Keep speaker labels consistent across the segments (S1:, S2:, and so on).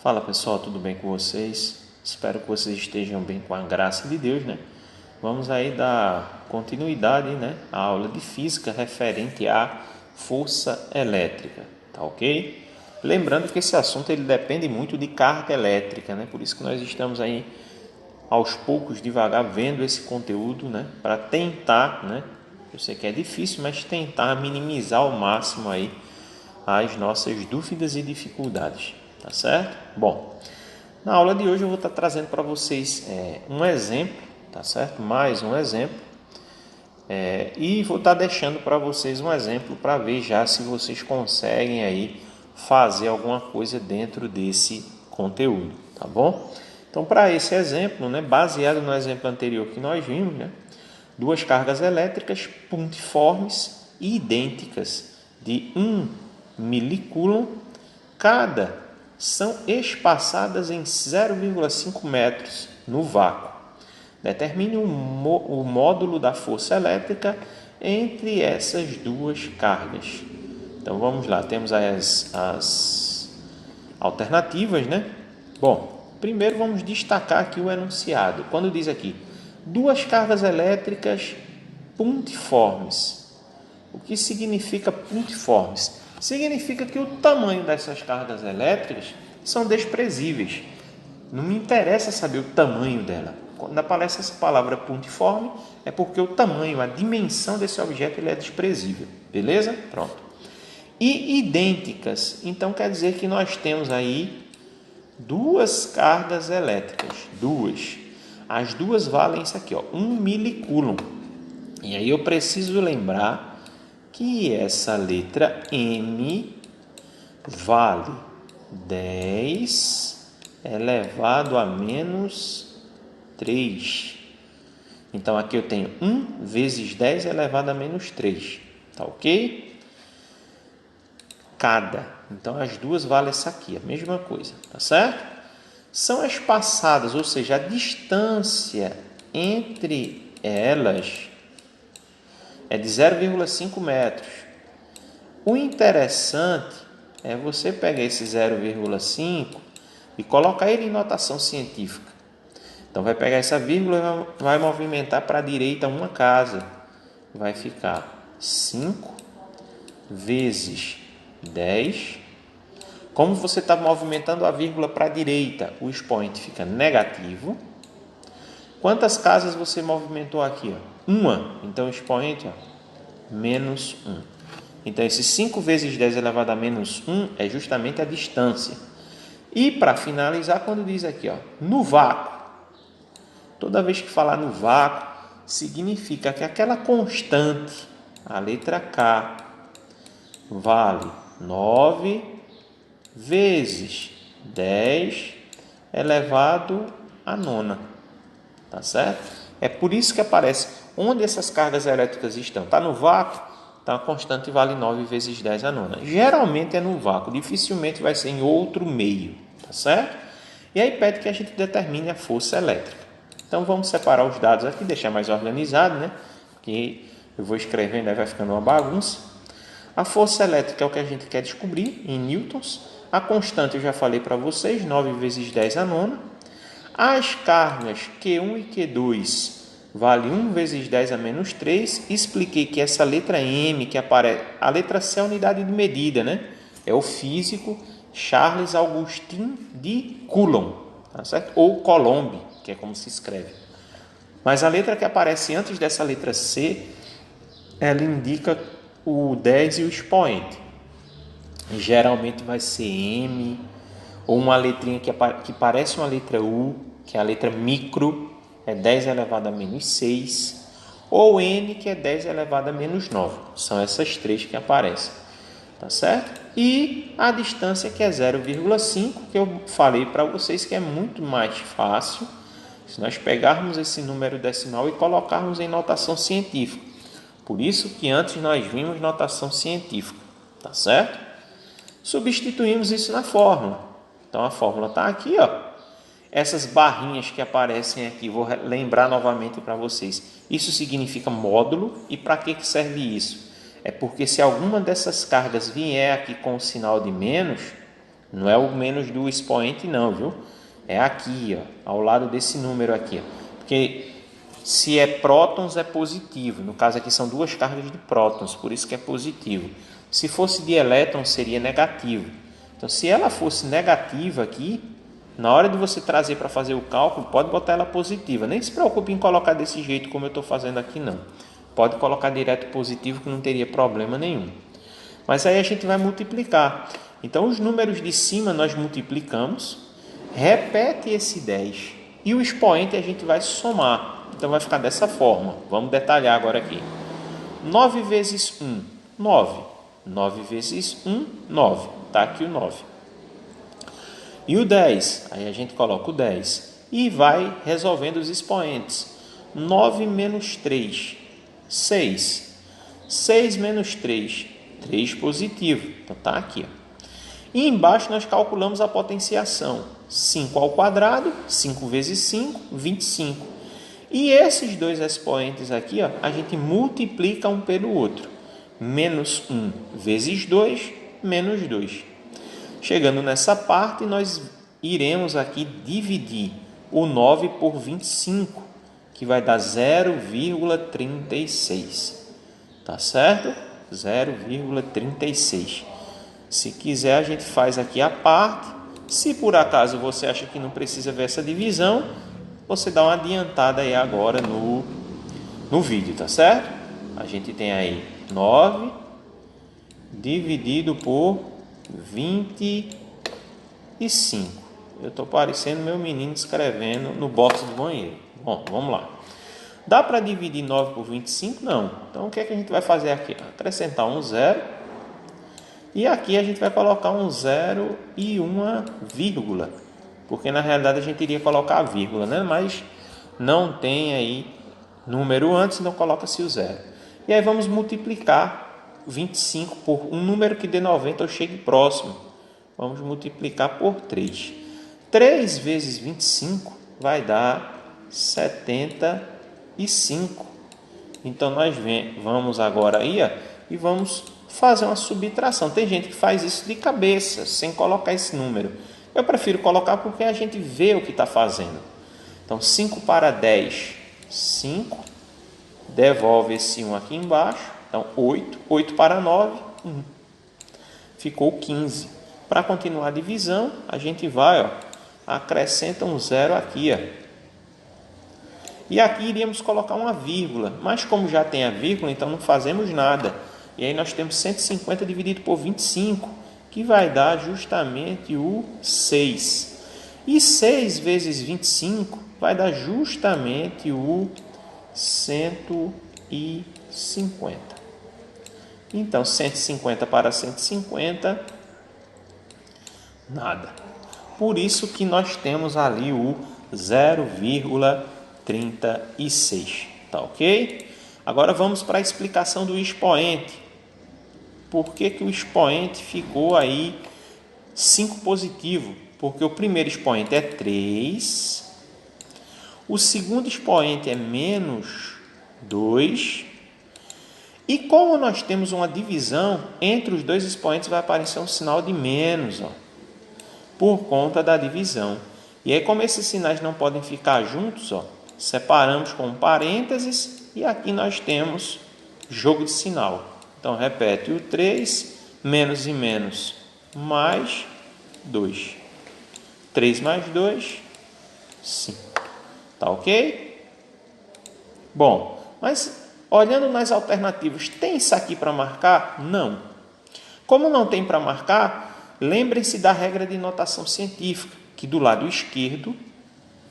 S1: Fala pessoal, tudo bem com vocês? Espero que vocês estejam bem com a graça de Deus, né? Vamos aí dar continuidade, né, à aula de física referente à força elétrica, tá ok? Lembrando que esse assunto ele depende muito de carga elétrica, né? Por isso que nós estamos aí aos poucos, devagar, vendo esse conteúdo, né, para tentar, né? Eu sei que é difícil, mas tentar minimizar ao máximo aí as nossas dúvidas e dificuldades, tá certo? Bom, na aula de hoje eu vou estar trazendo para vocês um exemplo, tá certo? Mais um exemplo, e vou estar deixando para vocês um exemplo para ver já se vocês conseguem aí fazer alguma coisa dentro desse conteúdo, tá bom? Então, para esse exemplo, né, baseado no exemplo anterior que nós vimos, né, duas cargas elétricas pontiformes e idênticas de 1 milicoulomb cada são espaçadas em 0,5 metros no vácuo. Determine o módulo da força elétrica entre essas duas cargas. Então vamos lá, temos as alternativas, né? Bom, primeiro vamos destacar aqui o enunciado. Quando diz aqui, duas cargas elétricas pontiformes. O que significa pontiformes? Significa que o tamanho dessas cargas elétricas são desprezíveis. Não me interessa saber o tamanho dela. Quando aparece essa palavra pontiforme, é porque o tamanho, a dimensão desse objeto ele é desprezível. Beleza? Pronto. E idênticas. Então quer dizer que nós temos aí duas cargas elétricas. Duas. As duas valem isso aqui, ó, 1 milicoulomb. E aí eu preciso lembrar que essa letra M vale 10 elevado a menos 3. Então, aqui eu tenho 1 vezes 10 elevado a menos 3. Tá ok? Cada. Então, as duas valem essa aqui, a mesma coisa. Tá certo? São espaçadas, ou seja, a distância entre elas é de 0,5 metros. O interessante é você pegar esse 0,5 e colocar ele em notação científica. Então, vai pegar essa vírgula e vai movimentar para a direita uma casa. Vai ficar 5 vezes 10. Como você está movimentando a vírgula para a direita, o expoente fica negativo. Quantas casas você movimentou aqui? Uma. Então, o expoente, menos 1. Então, esse 5 vezes 10 elevado a menos 1 é justamente a distância. E, para finalizar, quando diz aqui, no vácuo. Toda vez que falar no vácuo, significa que aquela constante, a letra K, vale 9 vezes 10 elevado a nona. Tá certo? É por isso que aparece onde essas cargas elétricas estão. Está no vácuo, então a constante vale 9 vezes 10 a nona. Geralmente é no vácuo, dificilmente vai ser em outro meio. Tá certo? E aí pede que a gente determine a força elétrica. Então vamos separar os dados aqui, deixar mais organizado, né? Porque eu vou escrevendo, aí vai ficando uma bagunça. A força elétrica é o que a gente quer descobrir em newtons. A constante eu já falei para vocês, 9 vezes 10 a nona. As cargas Q1 e Q2 vale 1 vezes 10 a menos 3. Expliquei que essa letra M que aparece, a letra C é a unidade de medida, né? É o físico Charles Augustin de Coulomb, tá certo? Ou Coulomb, que é como se escreve. Mas a letra que aparece antes dessa letra C, ela indica o 10 e o expoente. Geralmente vai ser M, ou uma letrinha que parece uma letra U, que é a letra micro, é 10 elevado a menos 6, ou N, que é 10 elevado a menos 9. São essas três que aparecem, tá certo? E a distância que é 0,5, que eu falei para vocês que é muito mais fácil se nós pegarmos esse número decimal e colocarmos em notação científica. Por isso que antes nós vimos notação científica, tá certo? Substituímos isso na fórmula. Então, a fórmula está aqui, Essas barrinhas que aparecem aqui, vou lembrar novamente para vocês. Isso significa módulo. E para que serve isso? É porque se alguma dessas cargas vier aqui com o sinal de menos, Não é o menos do expoente não, viu? É aqui, ó, ao lado desse número aqui. Ó. Porque se é prótons é positivo. No caso aqui são duas cargas de prótons, por isso que é positivo. Se fosse de elétrons seria negativo. Então se ela fosse negativa aqui, na hora de você trazer para fazer o cálculo, pode botar ela positiva. Nem se preocupe em colocar desse jeito como eu estou fazendo aqui não. Pode colocar direto positivo que não teria problema nenhum. Mas aí a gente vai multiplicar. Então os números de cima nós multiplicamos, repete esse 10 e o expoente a gente vai somar. Então vai ficar dessa forma. Vamos detalhar agora aqui. 9 vezes 1, 9. 9 vezes 1, 9. Está aqui o 9. E o 10, aí a gente coloca o 10 e vai resolvendo os expoentes. 9 menos 3, 6. 6 menos 3, 3 positivo. Então está aqui. Ó. E embaixo nós calculamos a potenciação. 5 ao quadrado, 5 vezes 5, 25. E esses dois expoentes aqui, ó, a gente multiplica um pelo outro. Menos 1 vezes 2, menos 2. Chegando nessa parte, nós iremos aqui dividir o 9 por 25, que vai dar 0,36. Tá certo? 0,36. Se quiser, a gente faz aqui a parte. Se por acaso você acha que não precisa ver essa divisão, você dá uma adiantada aí agora no vídeo, tá certo? A gente tem aí 9 dividido por 25. Eu estou parecendo meu menino escrevendo no box do banheiro. Bom, vamos lá. Dá para dividir 9 por 25? Não. Então, o que é que a gente vai fazer aqui? Acrescentar um zero. E aqui a gente vai colocar um zero e uma vírgula. Porque, na realidade, a gente iria colocar a vírgula, né? Mas não tem aí número antes, então coloca-se o zero. E aí vamos multiplicar 25 por um número que dê 90 ou chegue próximo. Vamos multiplicar por 3. 3 vezes 25 vai dar 75. Então, nós vamos agora aí, ó, e vamos fazer uma subtração. Tem gente que faz isso de cabeça, sem colocar esse número. Eu prefiro colocar porque a gente vê o que está fazendo. Então, 5 para 10, 5. Devolve esse 1 aqui embaixo. Então, 8. 8 para 9, 1. Ficou 15. Para continuar a divisão, a gente vai, ó, acrescenta um zero aqui. Ó. E aqui iríamos colocar uma vírgula. Mas como já tem a vírgula, então não fazemos nada. E aí nós temos 150 dividido por 25, que vai dar justamente o 6. E 6 vezes 25 vai dar justamente o 150. Então, 150 para 150, nada. Por isso que nós temos ali o 0,36. Tá ok? Agora vamos para a explicação do expoente. Por que o expoente ficou aí 5 positivo? Porque o primeiro expoente é 3, o segundo expoente é menos 2, e como nós temos uma divisão, entre os dois expoentes vai aparecer um sinal de menos, ó, por conta da divisão. E aí, como esses sinais não podem ficar juntos, ó, separamos com parênteses e aqui nós temos jogo de sinal. Então, repete o 3, menos e menos, mais 2. 3 mais 2, 5. Tá ok? Bom, mas olhando nas alternativas, tem isso aqui para marcar? Não. Como não tem para marcar, lembrem-se da regra de notação científica, que do lado esquerdo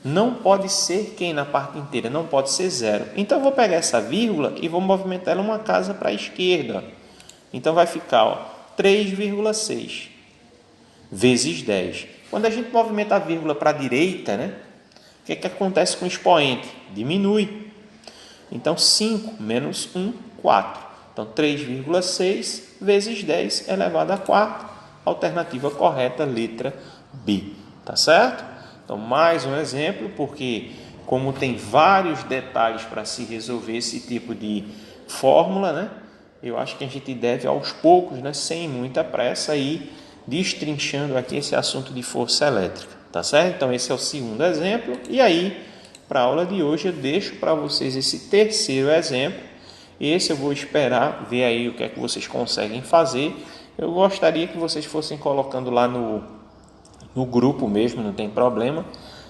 S1: não pode ser quem na parte inteira? Não pode ser zero. Então, eu vou pegar essa vírgula e vou movimentar ela uma casa para a esquerda. Então, vai ficar 3,6 vezes 10. Quando a gente movimenta a vírgula para a direita, né, o que acontece com o expoente? Diminui. Então, 5 menos 1, 4. Então, 3,6 vezes 10 elevado a 4. Alternativa correta, letra B. Tá certo? Então, mais um exemplo, porque como tem vários detalhes para se resolver esse tipo de fórmula, né? Eu acho que a gente deve aos poucos, né, sem muita pressa, ir destrinchando aqui esse assunto de força elétrica, tá certo? Então esse é o segundo exemplo, e aí para a aula de hoje eu deixo para vocês esse terceiro exemplo. Esse eu vou esperar ver aí o que é que vocês conseguem fazer. Eu gostaria que vocês fossem colocando lá no grupo mesmo, não tem problema,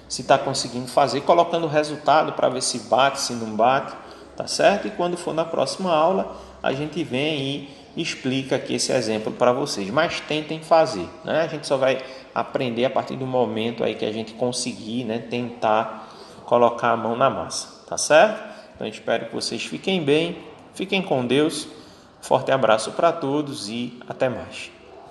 S1: se está conseguindo fazer, colocando o resultado para ver se bate, se não bate, tá certo? E quando for na próxima aula, a gente vem e explica aqui esse exemplo para vocês, mas tentem fazer, né? A gente só vai aprender a partir do momento aí que a gente conseguir, né, tentar colocar a mão na massa, tá certo? Então espero que vocês fiquem bem, fiquem com Deus, forte abraço para todos e até mais.